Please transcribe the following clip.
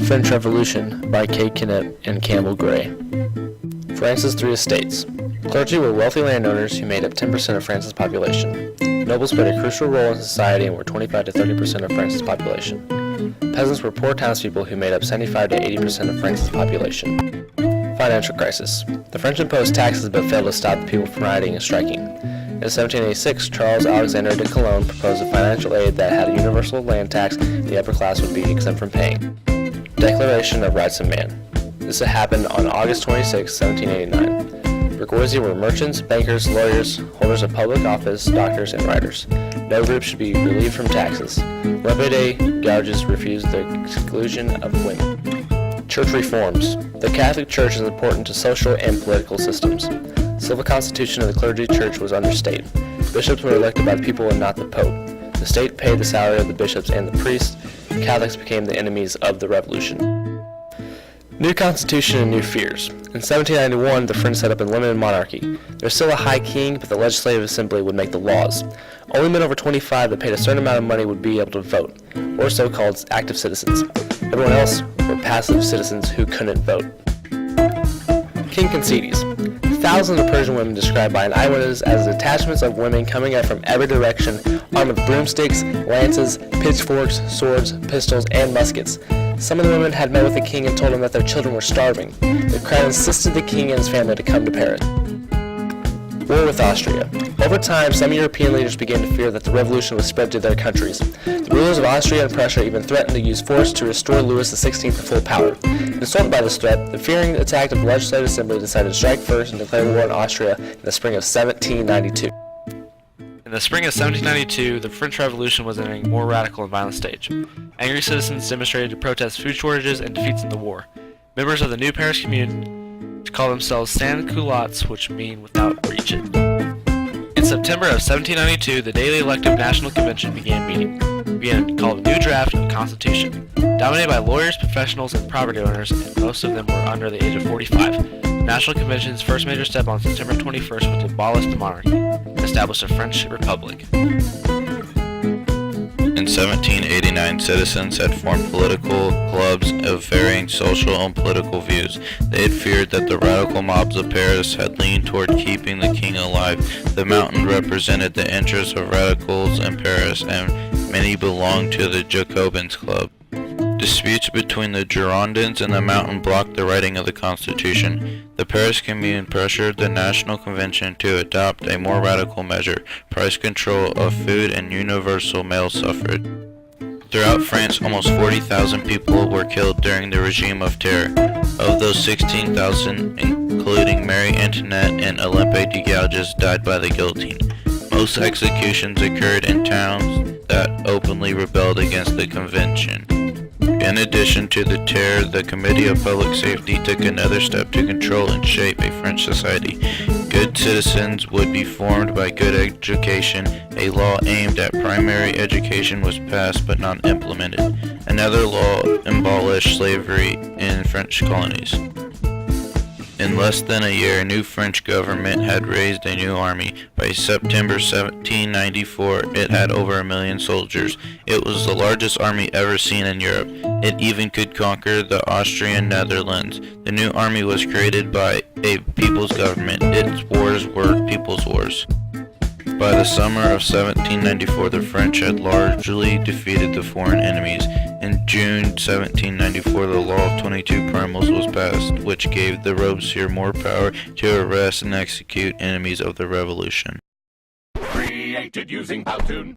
French Revolution by K. Kennett and Campbell Gray. France's three estates. Clergy were wealthy landowners who made up 10% of France's population. Nobles played a crucial role in society and were 25 to 30% of France's population. Peasants were poor townspeople who made up 75 to 80% of France's population. Financial crisis. The French imposed taxes but failed to stop the people from rioting and striking. In 1786, Charles Alexander de Calonne proposed a financial aid that had a universal land tax the upper class would be exempt from paying. Declaration of Rights of Man. This had happened on August 26, 1789. Bourgeoisie were merchants, bankers, lawyers, holders of public office, doctors, and writers. No group should be relieved from taxes. Levée gouges refused the exclusion of women. Church reforms. The Catholic Church is important to social and political systems. Civil constitution of the clergy church was under state. Bishops were elected by the people and not the Pope. The state paid the salary of the bishops and the priests. Catholics became the enemies of the revolution. New constitution and new fears. In 1791, the French set up a limited monarchy. There was still a high king, but the legislative assembly would make the laws. Only men over 25 that paid a certain amount of money would be able to vote, or so-called active citizens. Everyone else were passive citizens who couldn't vote. King Concedes. Thousands of Persian women described by an eyewitness as detachments of women coming up from every direction, armed with broomsticks, lances, pitchforks, swords, pistols, and muskets. Some of the women had met with the king and told him that their children were starving. The crowd insisted the king and his family to come to Paris. War with Austria. Over time, some European leaders began to fear that the revolution would spread to their countries. The rulers of Austria and Prussia even threatened to use force to restore Louis XVI to full power. Insulted by this threat, the fearing attack of the Legislative Assembly decided to strike first and declare war on Austria in the spring of 1792. In the spring of 1792, the French Revolution was entering a more radical and violent stage. Angry citizens demonstrated to protest food shortages and defeats in the war. Members of the new Paris Commune call themselves sans-culottes, which mean without breeches. In September of 1792, the daily elective National Convention began meeting. It began called a new draft of the Constitution. Dominated by lawyers, professionals, and property owners, and most of them were under the age of 45, the National Convention's first major step on September 21st was to abolish the monarchy and establish a French Republic. In 1789, citizens had formed political clubs of varying social and political views. They had feared that the radical mobs of Paris had leaned toward keeping the king alive. The mountain represented the interests of radicals in Paris, and many belonged to the Jacobins Club. Disputes between the Girondins and the mountain blocked the writing of the Constitution. The Paris Commune pressured the National Convention to adopt a more radical measure, price control of food and universal male suffrage. Throughout France, almost 40,000 people were killed during the regime of terror. Of those, 16,000, including Marie Antoinette and Olympe de Gouges, died by the guillotine. Most executions occurred in towns that openly rebelled against the convention. In addition to the terror, the Committee of Public Safety took another step to control and shape a French society. Good citizens would be formed by good education. A law aimed at primary education was passed but not implemented. Another law abolished slavery in French colonies. In less than a year, a new French government had raised a new army. By September 1794, it had over 1 million soldiers. It was the largest army ever seen in Europe. It even could conquer the Austrian Netherlands. The new army was created by a people's government. Its wars were people's wars. By the summer of 1794, the French had largely defeated the foreign enemies. In June 1794, the Law of 22 Primals was passed, which gave the Robespierre more power to arrest and execute enemies of the revolution. Created using Powtoon.